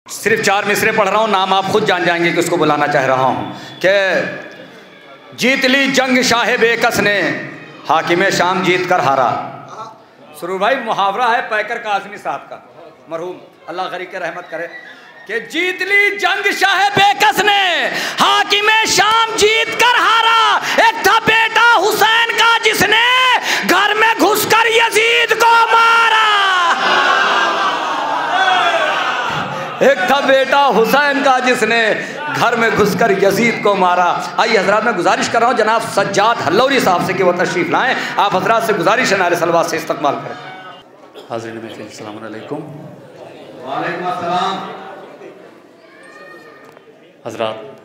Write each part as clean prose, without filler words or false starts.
सिर्फ 4 मिसरे पढ़ रहा हूँ, नाम आप खुद जान जाएंगे कि उसको बुलाना चाह रहा हूँ कि जीत ली जंग शाह बेकस ने, हाकिम शाम जीत कर हारा। सुरूर भाई मुहावरा है पैकर काज़मी साहब का, मरहूम अल्लाह गरीब के रहमत करे, कि जीत ली जंग शाह बेकस ने, हाकिम शाम जीत कर हारा। एक था बेटा हुसैन का जिसने घर में घुसकर यजीद को मारा। एक था बेटा हुसैन का जिसने घर में घुसकर यजीद को मारा। आइए हजरात, मैं गुजारिश कर रहा हूँ जनाब सज्जाद हल्लौरी साहब से कि वो तशरीफ़ लाएँ। आप हजरात से गुजारिश है नारे सलवात से इस्तकबाल करें। हाज़िरीन महफ़िल, अस्सलामु अलैकुम। वालेकुम अस्सलाम। हजरात,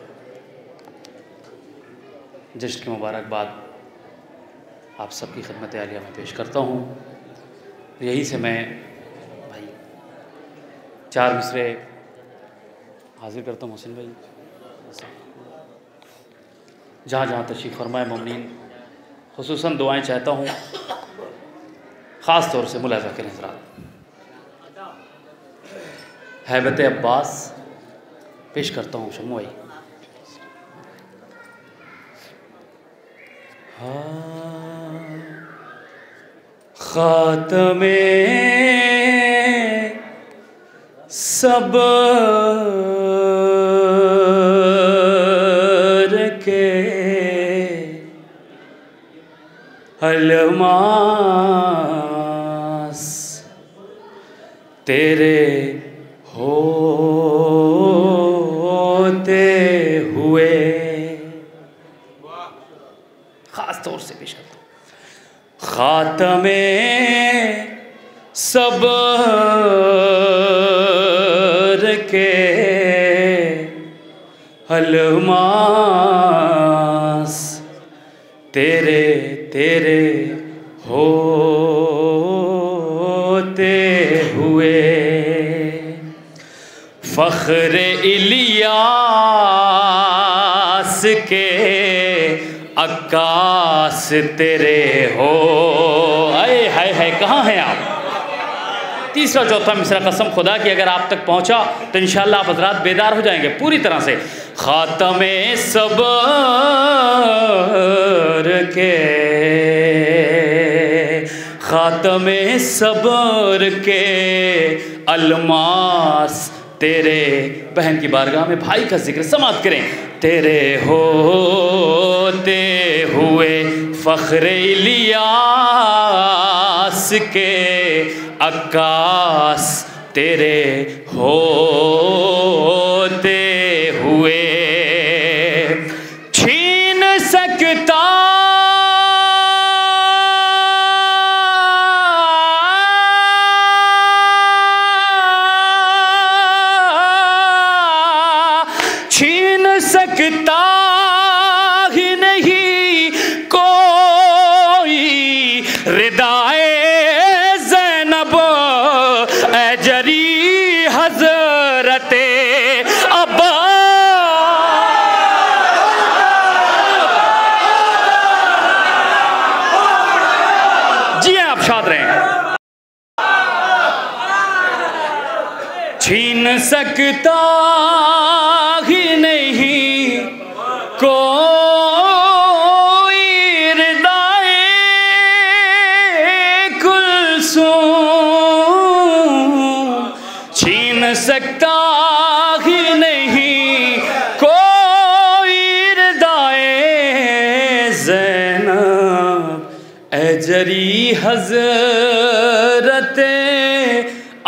जश्न की मुबारकबाद आप सबकी खिदमत आलिया में पेश करता हूँ। यही से मैं भाई 4 मिसरे हाजिर करता हूँ। मोहसिन भाई जहाँ जहाँ तशरीफ़ फरमाए मोमिनीन, खुसूसन दुआएं चाहता हूँ, ख़ास तौर से मुलाज़ा करें हज़रात। हैबत अब्बास पेश करता हूँ शम्मू भाई। ख़ातमे सब्र के अलमास तेरे होते हुए, ख़ास तौर से पेश करता हूँ। ख़ातमे सब्र के अलमास तेरे तेरे होते हुए, फ़ख्र इलियास के अक्कास तेरे हो। आए हाय हाय, कहाँ हैं आप? तीसरा चौथा मिसरा कसम खुदा की अगर आप तक पहुँचा तो इंशाअल्लाह आप हज़रात बेदार हो जाएंगे पूरी तरह से। ख़ातमे सब्र के, ख़ातमे सब्र के अलमास तेरे, बहन की बारगाह में भाई का जिक्र समाप्त करें, तेरे होते हुए फ़ख्र इलियास के अक्कास तेरे होते हुए, छीन सकता सकता ही नहीं कोई रिदाए ज़ैनब अजरी हज़रते अब्बास। जी आप शाद रहें। छीन सकता ही नहीं कोई रिदाए कुलसूम, छीन सकता ही नहीं कोई रिदाए ज़ैनब अजरी हज़रते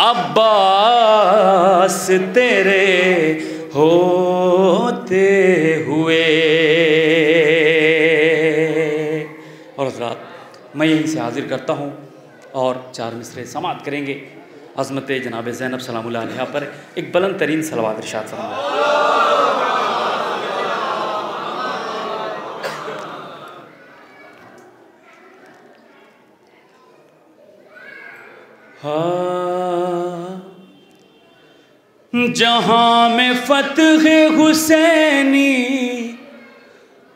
अब्बास तेरे होते हुए। और हज़रात, मैं यहीं से हाजिर करता हूँ और 4 मिसरे समाअत करेंगे अज़मत जनाब ज़ैनब सलामुल्लाह अलैहा पर एक बुलंद तरीन सलवात इरशाद फरमाएं। जहाँ में फ़तह हुसैनी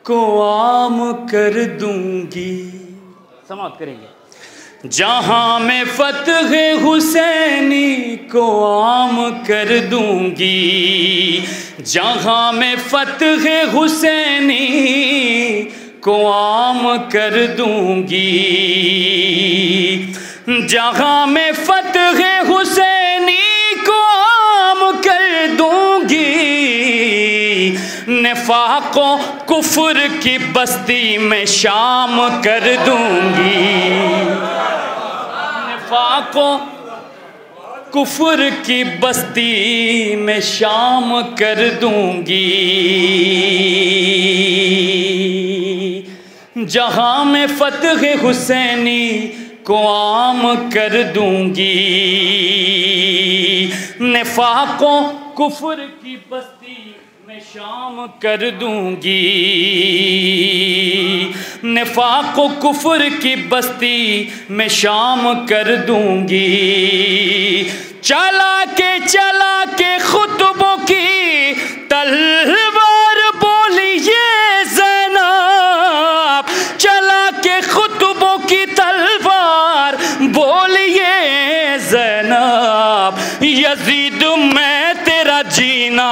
को आम कर दूंगी, समाप्त करेंगे। जहाँ मैं फतह हुसैनी को आम कर दूंगी, जहाँ मैं फतह हुसैनी को आम कर दूंगी, जहाँ मैं फतह हुसैनी को आम कर दूंगी, निफाक़ो कुफ्र की बस्ती में शाम कर दूंगी, निफाक़ो कुफ्र की बस्ती में शाम कर दूंगी, जहाँ मैं फतह हुसैनी को आम कर दूंगी, निफाक़ो कुफ्र की बस्ती में शाम कर दूंगी, निफाक़ो कुफ्र की बस्ती में शाम कर दूंगी, चला के खुतबों की तलवार बोलिए ज़ैनब, चला के खुतबों की तलवार बोलिए ज़ैनब, यजीद मैं तेरा जीना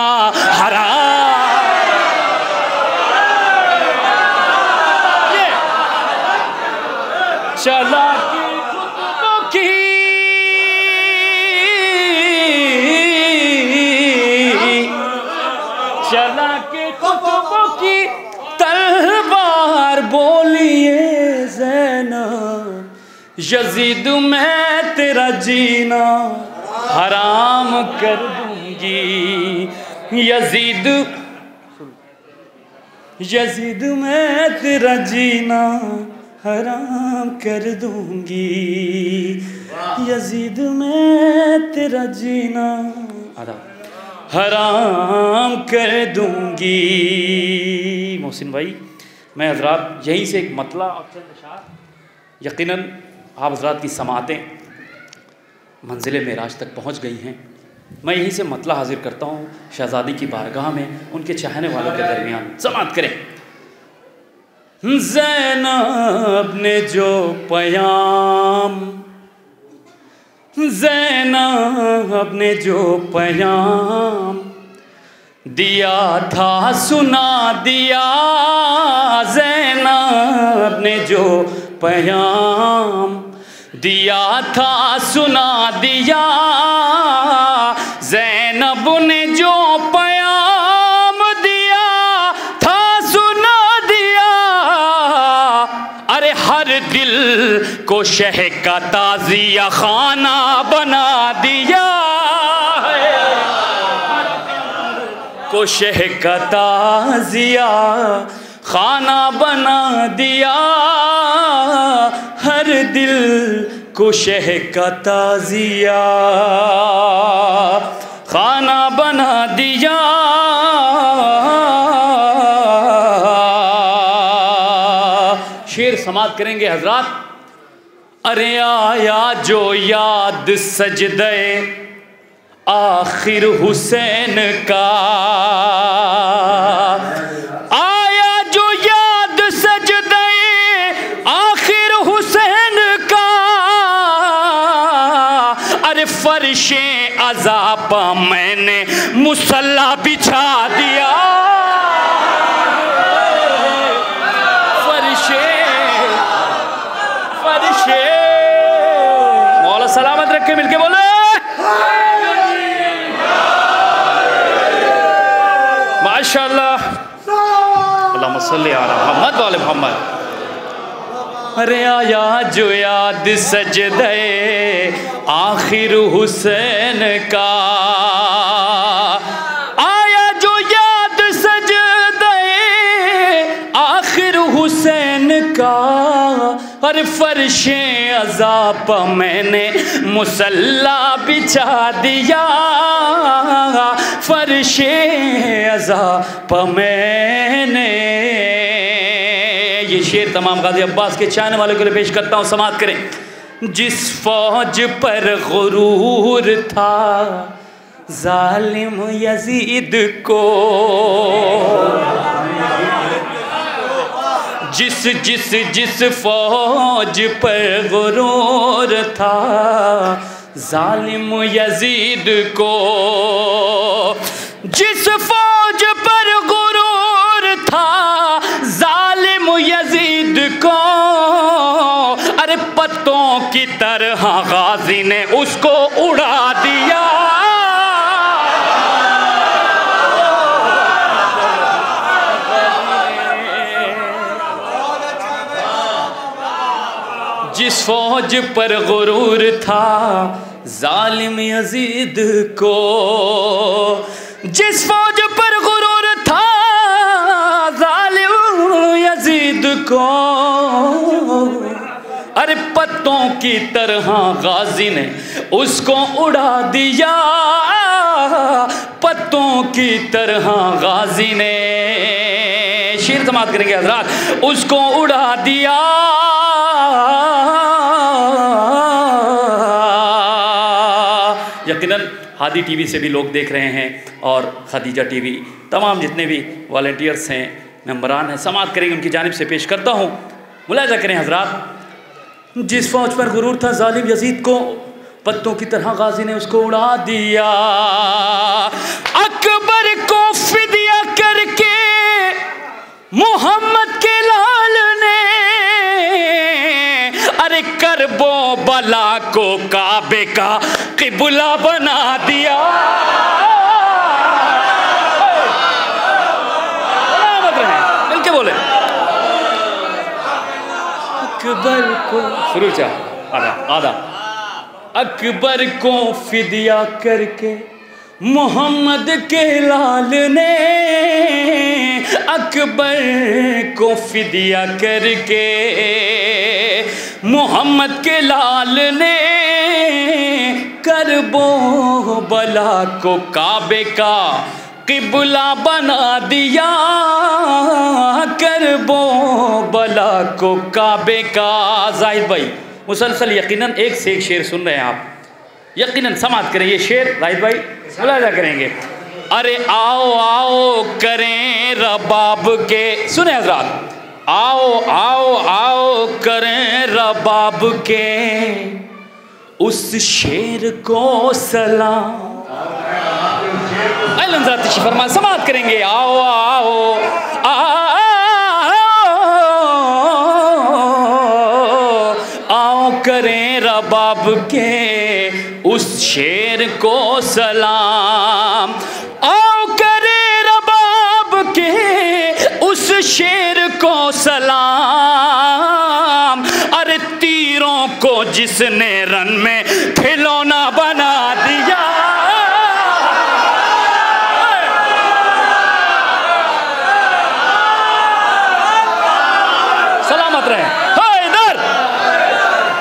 हराम, चला के खुतबों की चला के खुतबों की तलवार बोलिए ज़ैनब, यजीद मैं तेरा जीना हराम कर दूंगी, यजीद मैं तेरा जीना हराम कर दूंगी, यजीद मैं तेरा जीना हराम कर दूंगी। मोहसिन भाई, मैं हज़रात यहीं से एक मतला और चंद अशार, यकीनन आप हज़रात की समातें मंजिल मेराज तक पहुँच गई हैं। मैं यहीं से मतला हाजिर करता हूँ शहज़ादी की बारगाह में, उनके चाहने वालों के दरमियान समात करें। ज़ैनब ने जो पैगाम, ज़ैनब ने जो पैगाम दिया था सुना दिया, ज़ैनब ने जो पैगाम दिया था सुना दिया, ज़ैनब ने जो पैगाम दिया था सुना दिया, अरे हर दिल को शह का ताज़िया खाना बना दिया, को शह का ताज़िया खाना बना दिया, हर दिल को शह का ताज़िया खाना बना दिया। शेर समाप्त करेंगे हजरात। अरे आया जो याद सजदे आखिर हुसैन का, आया जो याद सजदे आखिर हुसैन का, अरे फर्शे अज़ा पा मैंने मुसल्ला बिछा दिया, फर्शे मौला सलामत रखे, मिलके बोले माशाअल्लाह, अल्लाहुम्मा सल्ली अला मुहम्मद व आले मुहम्मद। अरे आया जो याद सजदे आखिर हुसैन का, आया जो याद सजदे आखिर हुसैन का, और फर्शे अज़ा पर मैंने मुसल्ला बिछा दिया, फर्शे अज़ा पर मैंने। ये शेर तमाम गाज़ी अब्बास के चाहने वालों के लिए पेश करता हूँ, समात करें। जिस फौज पर गुरूर था जालिम यजीद को, जिस फौज पर गुरूर था जालिम यजीद को, जिस फौज पर गुरूर था जालिम यजीद को, अरे पत्तों की तरह गाजी ने उसको उड़ा दिया। जिस फौज पर गुरूर था जालिम यजीद को, जिस फौज पर गुरूर था जालिम यजीद को, अरे पत्तों की तरह गाजी ने उसको उड़ा दिया। पत्तों की तरह गाजी ने, शेर समाप्त करेंगे हजरात, उसको उड़ा दिया। यकीनन हादी टीवी से भी लोग देख रहे हैं और खदीजा टीवी, तमाम जितने भी वॉलंटियर्स हैं, मेंबरान हैं, समाप्त करेंगे, उनकी जानिब से पेश करता हूँ। मुलाहिजा करें हजरात, जिस फौज पर गुरूर था जालिम यजीद को, पत्तों की तरह गाजी ने उसको उड़ा दिया। अकबर को फिदिया करके मोहम्मद के लाल ने, अरे करबो बला को काबे का किबला बना दिया। मिलके बोले, अकबर को शुरू चा आधा अकबर को फिदिया करके मोहम्मद के लाल ने, अकबर को फिदिया करके मोहम्मद के लाल ने, करबो बला को काबे का किबला बना दिया। करबो बला को काबे का। जाहिद भाई मुसलसल यकीनन एक से एक शेर सुन रहे हैं आप, यकीनन समाप्त करें ये शेर। जाहिद भाई मुलाहिजा करेंगे, अरे आओ आओ करें रबाब के, सुने हजरात, आओ आओ आओ करें रबाब के उस शेर को सलाम। फरमा समाप्त करेंगे, आओ आओ आओ करें रबाब के उस शेर को सलाम। आओ करें रबाब के उस शेर को सलाम। अरे तीरों को जिसने रन में खिलौना बना दिया। सलामत रहे। हैदर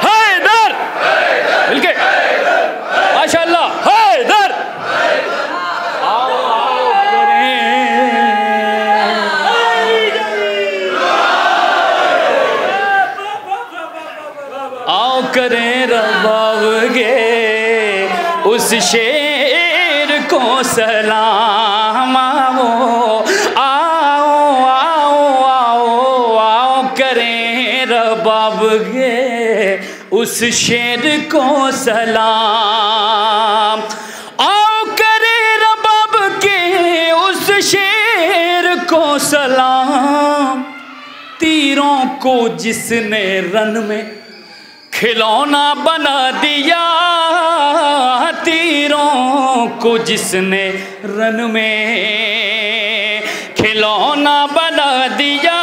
हैदर मिलके माशाअल्लाह। हैदर आओ आओ आओ करें रबावगे उस शेर को सलाम। आओ आओ आओ आओ आओ करें रबावगे उस शेर को सलाम। आओ करें रबाब के उस शेर को सलाम। तीरों को जिसने रन में खिलौना बना दिया। तीरों को जिसने रन में खिलौना बना दिया।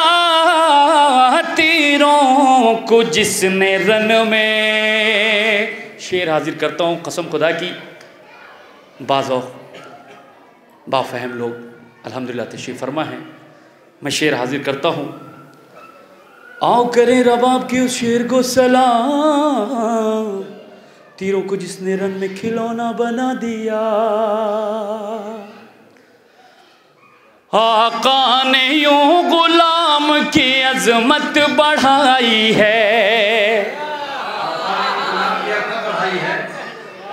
तीरों को जिसने रन में। शेर हाजिर करता हूँ कसम खुदा की, बाज़ौक़ बाफ़हम लोग अल्हम्दुलिल्लाह तशरीफ़ फरमा है। मैं शेर हाजिर करता हूँ। आओ करें रबाब के उस शेर को सलाम। तीरों को जिसने रन में खिलौना बना दिया। आका ने यूं गुलाम की अजमत बढ़ाई है।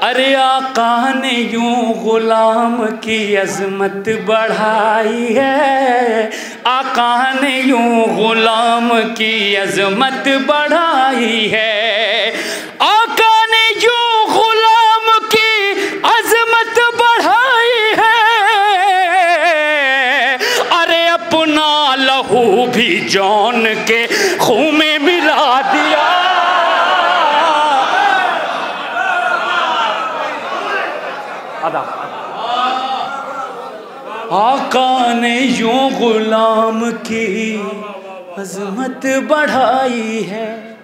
अरे आका ने यूं गुलाम की अजमत बढ़ाई है, आका ने यूं गुलाम की अजमत बढ़ाई है, आका ने यूं गुलाम की अजमत बढ़ाई है। अरे अपना लहू भी जौन के खून में मिला दिया। आका ने यूं गुलाम की अजमत बढ़ाई है,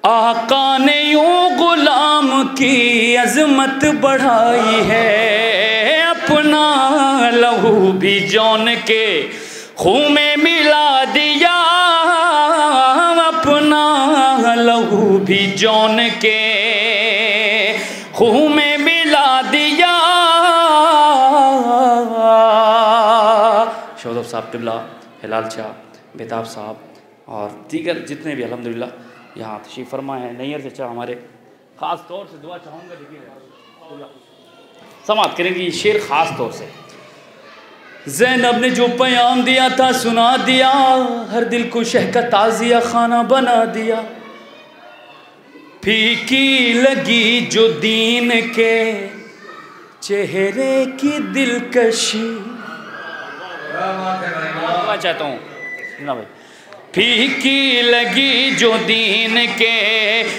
आका ने यूं गुलाम की अजमत बढ़ाई है, अपना लहू भी जौन के खून में मिला दिया, अपना लहू भी जौन के खून में मिला दिया। शौदब साहब टिबला, हिलाल शाह, बेताब साहब और दीगर जितने भी अल्हम्दुलिल्लाह यहाँ तशरीफ़ फरमा है। नैयर से चाह हमारे ख़ास तौर से दुआ चाहूँगा, देखिए समात करेंगे ये शेर ख़ास तौर से। ज़ैनब ने जो पैगाम दिया था सुना दिया, हर दिल को शह का ताज़िया खाना बना दिया, फीकी लगी जो दीन के चेहरे की दिलकशी। मैं चाहता हूँ ना भाई, फीकी लगी जो दीन के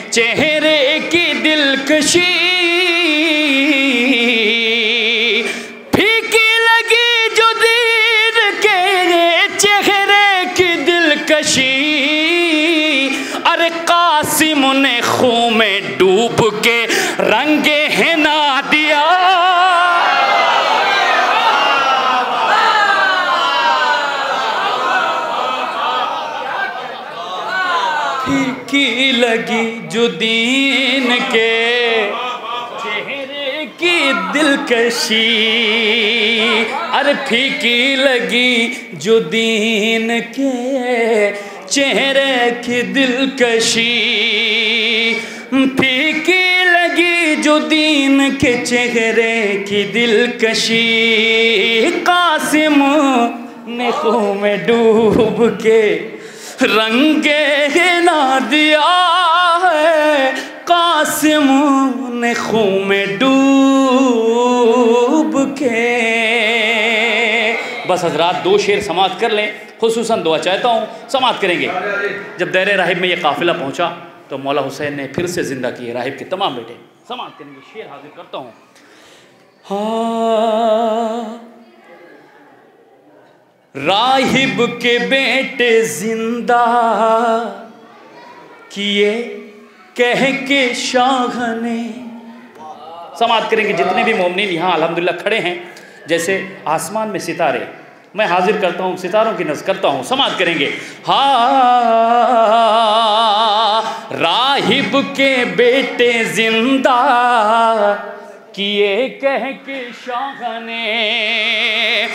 चेहरे की दिलकशी, फीकी लगी जो दीन के चेहरे की दिलकशी। अरे कासिम ने खून में डूब के रंगे हिना दिया, फीकी लगी जो दीन के चेहरे की दिलकशी। अरे फीकी लगी जो दीन के चेहरे की दिलकशी, फीकी लगी जो दीन के चेहरे की दिलकशी। कासिम ने खून में डूब के रंगे ना दिया है, कासिम ने खून में डूब के। बस हजरात दो शेर समात कर लें, खुसूसन दुआ चाहता हूँ समात करेंगे। जब दैर राहिब में ये काफिला पहुँचा तो मौला हुसैन ने फिर से ज़िंदा किए राहिब के तमाम बेटे। समात करेंगे, शेर हाजिर करता हूँ। हाँ, राहिब के बेटे जिंदा किए कह के शाह ने। समात करेंगे जितने भी मोमिनीन यहाँ अल्हम्दुलिल्लाह खड़े हैं, जैसे आसमान में सितारे, मैं हाजिर करता हूँ, सितारों की नज़र करता हूँ। समात करेंगे। हाँ, राहिब के बेटे जिंदा किए कह के शाह ने,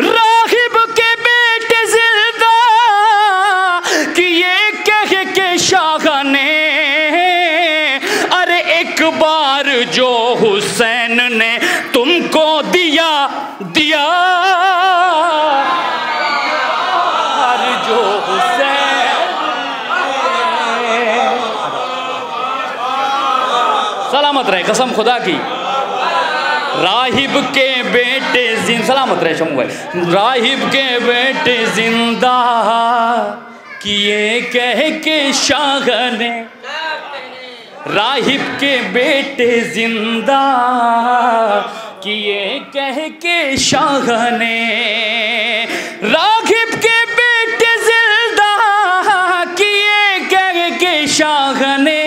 राहिब के बेटे जिंदा किए कह के शाह ने। अरे एक बार जो हुसैन ने तुमको दिया दिया, जो हुसैन सलामत रहे, कसम खुदा की। राहिब के बेटे सलामत रहे शमू भाई, राहिब के बेटे जिंदा किए कह के शाह ने, राहिब के बेटे जिंदा किए कह के शाह ने। रागिब के बेटे जिंदा किए कह के शाह ने।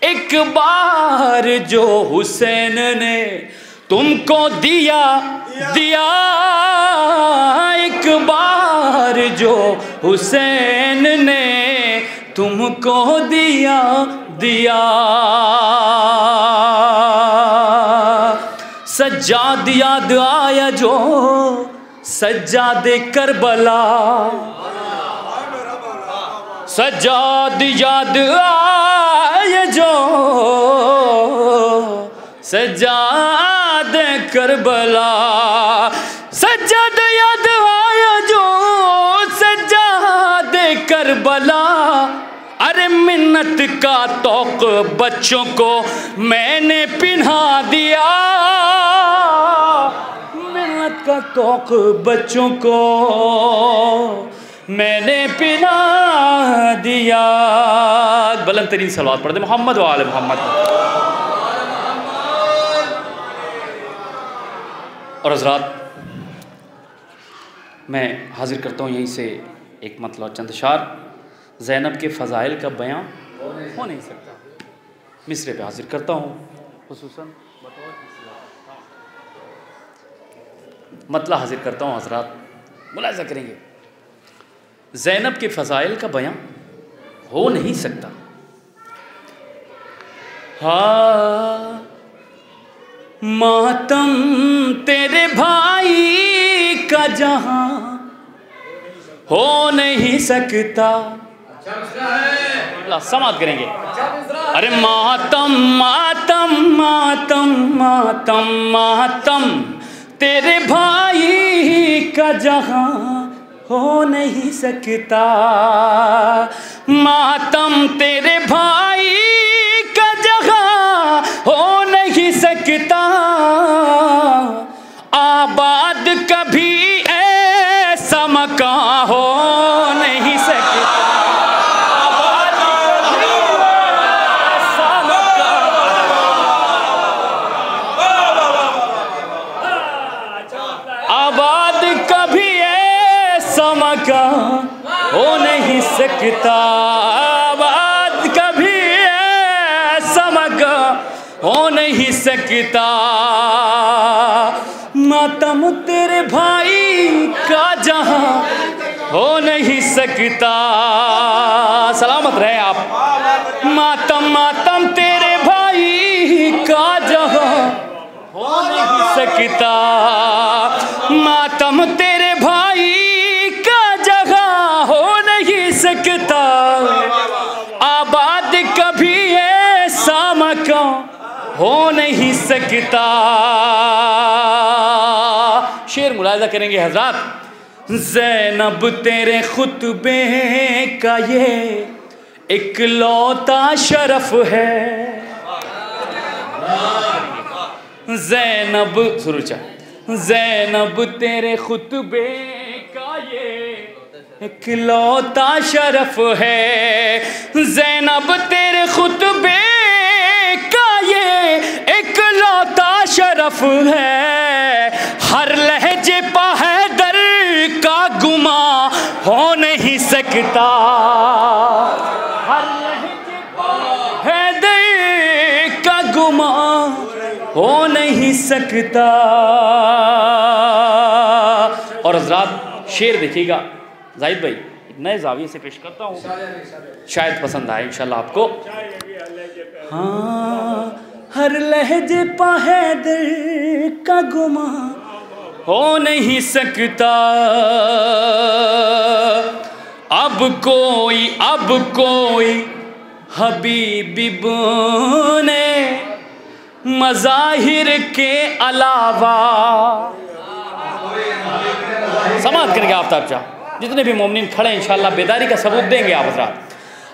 एक बार जो हुसैन ने तुमको दिया दिया, एक बार जो हुसैन ने तुमको दिया दिया। सज्जाद याद आया जो सज्जादे करबला, सज्जाद याद आया जो सज्जाद करबला, सज्जाद याद आया जो सज्जाद करबला। अरे मिन्नत का तौक बच्चों को मैंने पिन्हा दिया, मिन्नत का तौक बच्चों को मैंने पिन्हा दिया। बुलंद तरीन सलवात पढ़ दे मोहम्मद वाले मोहम्मद। और हज़रात, मैं हाजिर करता हूँ यहीं से एक मतलब चंद अशार। ज़ैनब के फ़ज़ाइल का बयां हो नहीं सकता, मिसरे पे हाजिर करता हूँ। खुसूसन मतलब हाजिर करता हूँ हज़रात, मुलाहिज़ा करेंगे। ज़ैनब के फ़ज़ाइल का बयां हो नहीं सकता। हाँ मातम तेरे भाई का जहां हो नहीं सकता। समात करेंगे। अरे मातम मातम मातम मातम मातम तेरे भाई का जहां हो नहीं सकता। मातम तेरे भाई का जहां हो नहीं सकता। आबाद कभी ऐसा मकान हो नहीं सकता। आबाद कभी ऐसा मकान हो नहीं सकता। आबाद कभी ऐसा मकान हो नहीं सकता। मातम तेरे भाई का जहां हो नहीं सकता। सलामत रहे आप। मातम मातम तेरे भाई का जहां हो नहीं सकता। मातम तेरे भाई का जगह हो नहीं सकता। आबाद कभी ऐसा मकान हो नहीं सकता। शेर मुलाहिज़ा करेंगे हज़रात। ज़ैनब तेरे खुतबे का ये इकलौता शरफ है। ज़ैनब सुरुचा ज़ैनब तेरे खुतबे का ये इकलौता शरफ है। ज़ैनब तेरे खुतबे का ये इकलौता शरफ है। हर लहजे पा हैदर का गुमा हो नहीं सकता। हर लहजे पा हैदर का गुमा हो नहीं सकता। और हज़रात शेर देखिएगा जाहिद भाई, एक नए जाविये से पेश करता हूँ, शायद पसंद आए इंशाल्लाह आपको। हाँ हर लहजे पा हैदर का गुमा हो नहीं सकता। अब कोई हबीबी बने मज़ाहिर के अलावा। समात करेंगे आफ्ताब शाह, जितने भी मोमिनीन खड़े हैं इंशाअल्लाह बेदारी का सबूत देंगे आप हज़रात।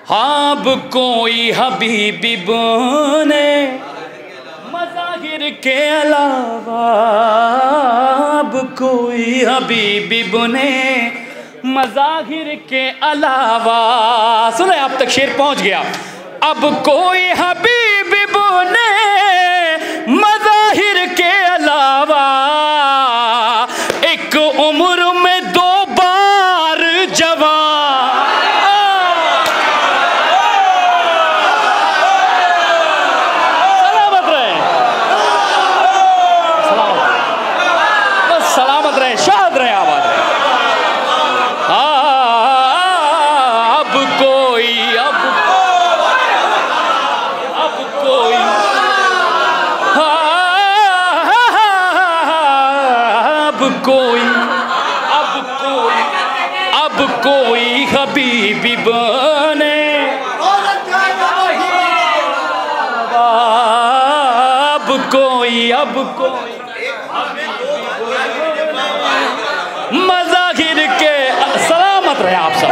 हाँ अब कोई हबीबी बने मज़ाहिर के अलावा। अब कोई हबीबी बने मज़ाहिर के अलावा। सुने आप तक शेर पहुंच गया। अब कोई हबीबी बने मज़ाहिर के अलावा। एक उम्र में 2 बार जवान। सलामत रहे, सलामत रहे, शाद रहे, आबाद रहे। अब कोई अब कोई हबीबी बने। अब कोई अब कोई मज़ाहिर के, सलामत रहे आप सब।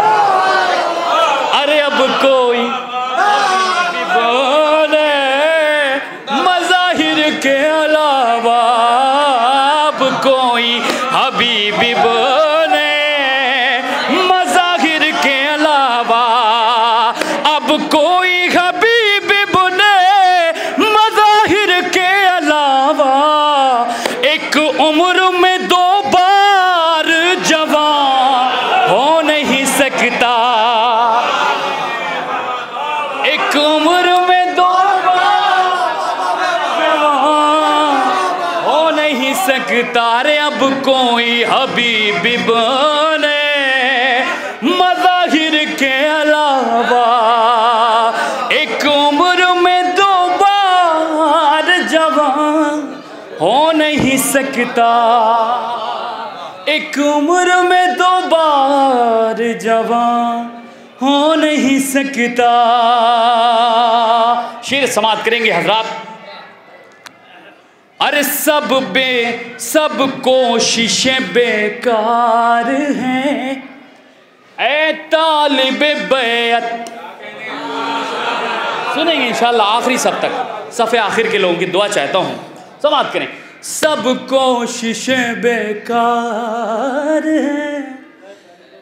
अरे अब कोई बोले मज़ाहिर के अलावा, अब कोई हबीबी बोले मज़ाहिर के अलावा, अब कोई हबीबी बोले मज़ाहिर के अलावा। एक उम्र में दो बार जवान हो नहीं सकता, एक उम्र में दो बार जवान हो नहीं सकता। रे अब कोई हबीबी बने मज़ाहिर के अलावा, एक उम्र में दो बार जवान हो नहीं सकता, एक उम्र में दो बार जवान हो नहीं सकता। शेर समाप्त करेंगे हजरात। अरे सब कोशिशें बेकार हैं, ऐ तालिबे बैत। सुनेंगे इंशाअल्लाह आखिरी सब तक, सफ़े आखिर के लोगों की दुआ चाहता हूँ, समाप्त करें। सब कोशिशें बेकार हैं,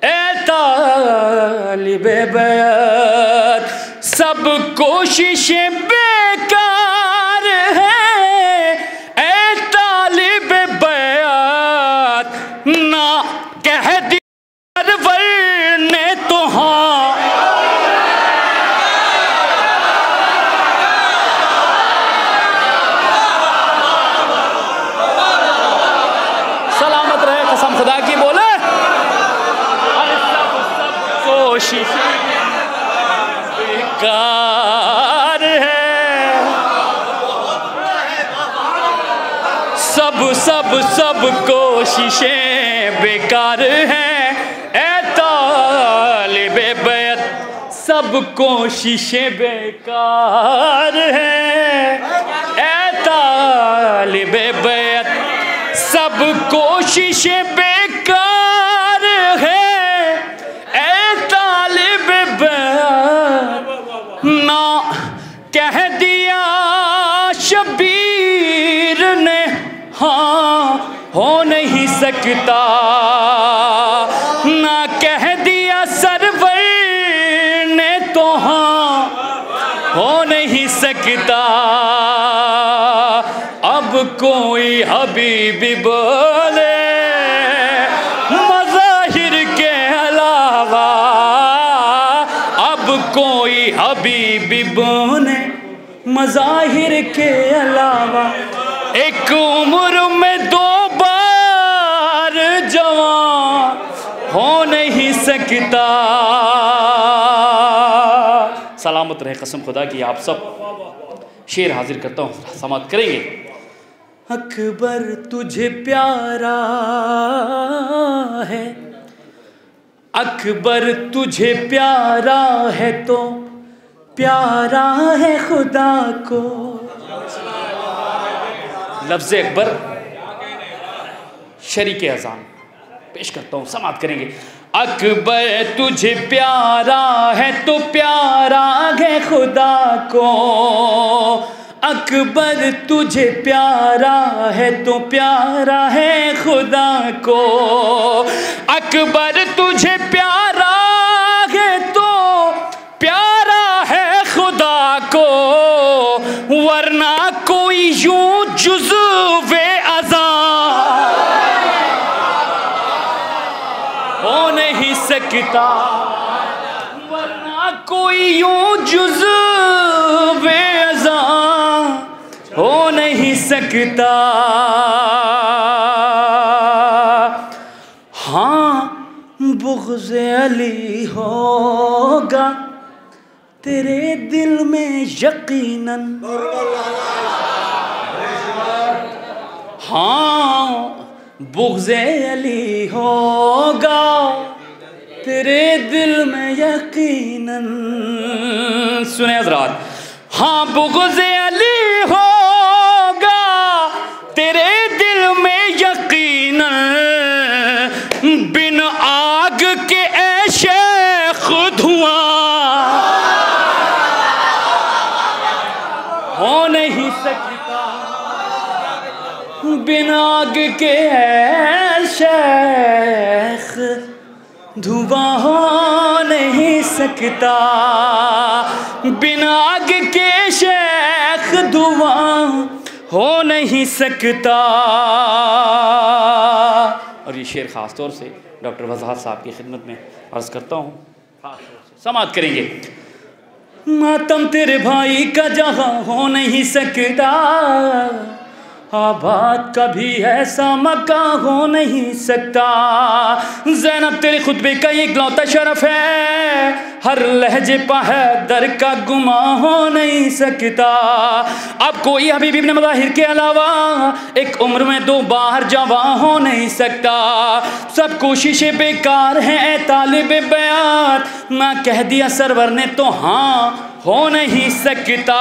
ऐ तालिबे बैत। सब कोशिशें बेकार हैं, ऐ तालिबे बैत। ना कह दिया सरवर ने तो हाँ, सलामत रहे, कसम खुदा की बोले। कोशिश बेकार है, सब कोशिशें बेकार हैं, ऐ तालिबे बैत। सब कोशिशें बेकार हैं, ऐ तालिबे बैत। सब कोशिशें बेकार हैं, ऐ तालिबे बैत। ना कह दिया शबीर ने हाँ हो नहीं सकता, ना कह दिया सरवर ने तो हाँ हो नहीं सकता। अब कोई हबीबी बोले मज़ाहिर के अलावा, अब कोई हबीबी बोले मज़ाहिर के अलावा। एक उम्र में दो बार जवान हो नहीं सकता। सलामत रहे, कसम खुदा की आप सब। शेर हाजिर करता हूँ, समाप्त करेंगे। अकबर तुझे प्यारा है, अकबर तुझे प्यारा है तो प्यारा है खुदा को। लफ्ज़ अकबर शरीक अज़ान पेश करता हूँ, समाप्त करेंगे। अकबर तुझे प्यारा है तो प्यारा है खुदा को, अकबर तुझे प्यारा है तो प्यारा है खुदा को। अकबर तुझे प्यारा है तो प्यारा है खुदा को, वरना कोई यूं जुज़्वे अज़ान हो नहीं सकता, वरना कोई यूं जुज़्वे अज़ान हो नहीं सकता। हाँ बुग़्ज़ अली होगा तेरे दिल में यकीनन, हाँ बुग़्ज़ अली होगा तेरे दिल में यकीनन। सुने हज़रात, हाँ बुग़्ज़ अली होगा बिना आग के है शेख धुआं हो नहीं सकता, बिना आग के शेख धुआं हो नहीं सकता। और ये शेर ख़ास तौर से डॉक्टर वज़ाहत साहब की खिदमत में अर्ज़ करता हूँ, ख़ास तौर से समाअत करेंगे। मातम तेरे भाई का जहाँ हो नहीं सकता, आबाद कभी ऐसा मक्का हो नहीं सकता। ज़ैनब तेरे खुतबे का ये इकलौता शरफ है, हर लहजे पा है दर का गुमा हो नहीं सकता। अब कोई हबीब इब्न मज़ाहिर के अलावा एक उम्र में दो बार जवां हो नहीं सकता। सब कोशिशें बेकार हैं तालिब बयात, ना कह दिया सरवर ने तो हाँ हो नहीं सकता।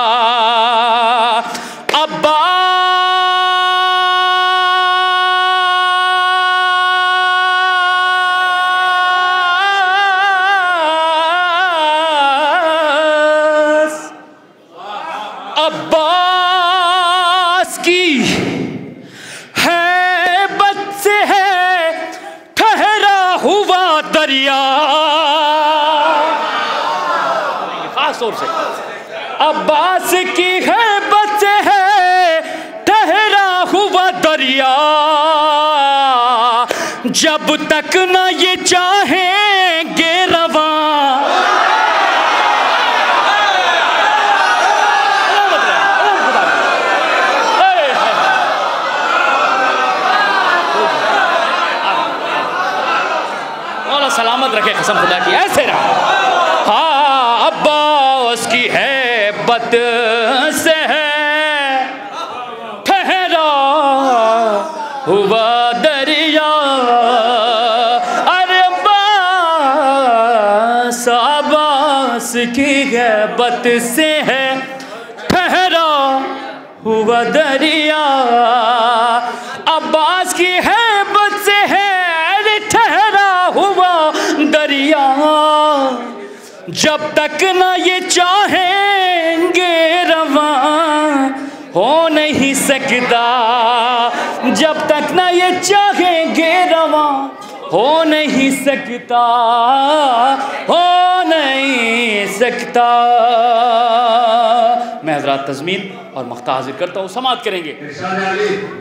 अब्बास की हैबत से है ठहरा हुआ दरिया, खास तौर से अब्बास की हैबत से है ठहरा हुआ दरिया। जब तक ना ये चाहेंगे रवां, सलामत रखे कसम खुदा की, ऐसे रहा। हाँ अब्बास की हैबत से है ठहरा हुआ दरिया। अरे अब्बास की हैबत से है ठहरा हुआ दरिया। अब्बास की हैबत से है ठहरा हुआ दरिया। जब तक ना ये चाहेंगे रवां हो नहीं सकता, जब तक ना ये चाहेंगे रवां हो नहीं सकता, हो नहीं सकता। मैं हज़रात तज़मीन और मख्ता हाजिर करता हूँ, समाअत करेंगे।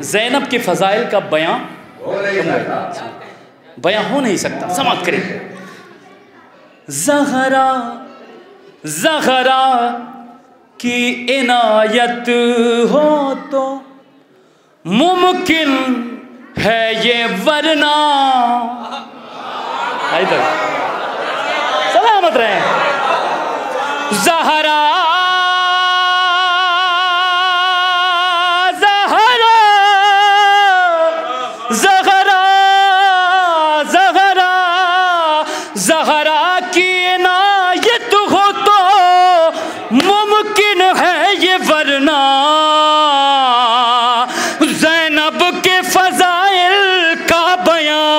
ज़ैनब के फ़ज़ाइल का बयां हो नहीं सकता, समाअत करेंगे। ज़हरा ज़हरा की इनायत हो तो मुमकिन है ये वरना। सलामत रहे। ज़हरा ज़हरा की इनायत हो तो मुमकिन है ये वरना। ज़ैनब के फ़ज़ाइल का बयां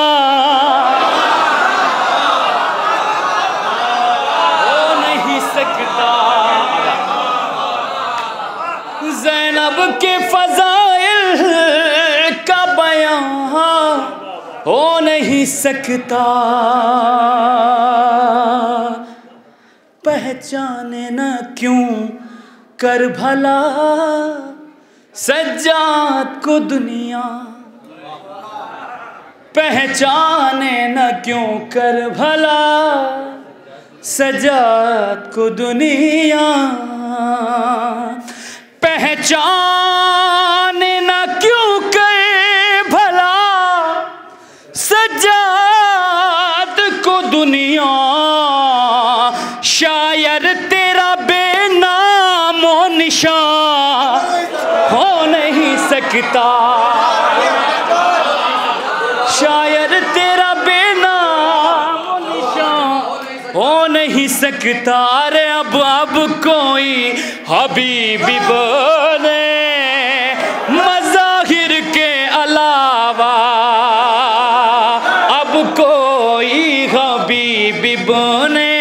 हो नहीं सकता, ज़ैनब के फ़ज़ाइल का बयां हो नहीं सकता। पहचाने न क्यों कर भला सज्जाद को दुनिया, पहचाने न क्यों कर भला सज्जाद को दुनिया। पहचाने न क्यों कर भला सज्जाद को दुनिया। शायर तेरा बेनामो निशान हो नहीं सकता, शायर तेरा बेनामो निशान हो नहीं सकता। अरे अब कोई हबीबी बोले मज़ाहिर के अलावा, अब कोई हबीबी बोले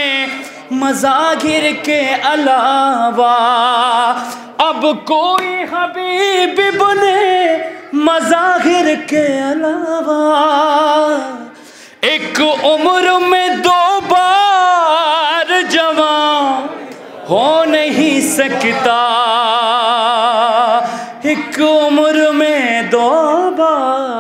मज़ाहिर के अलावा। अब कोई हबीब बने मज़ाहिर के अलावा एक उम्र में 2 बार जवान हो नहीं सकता, एक उम्र में 2 बार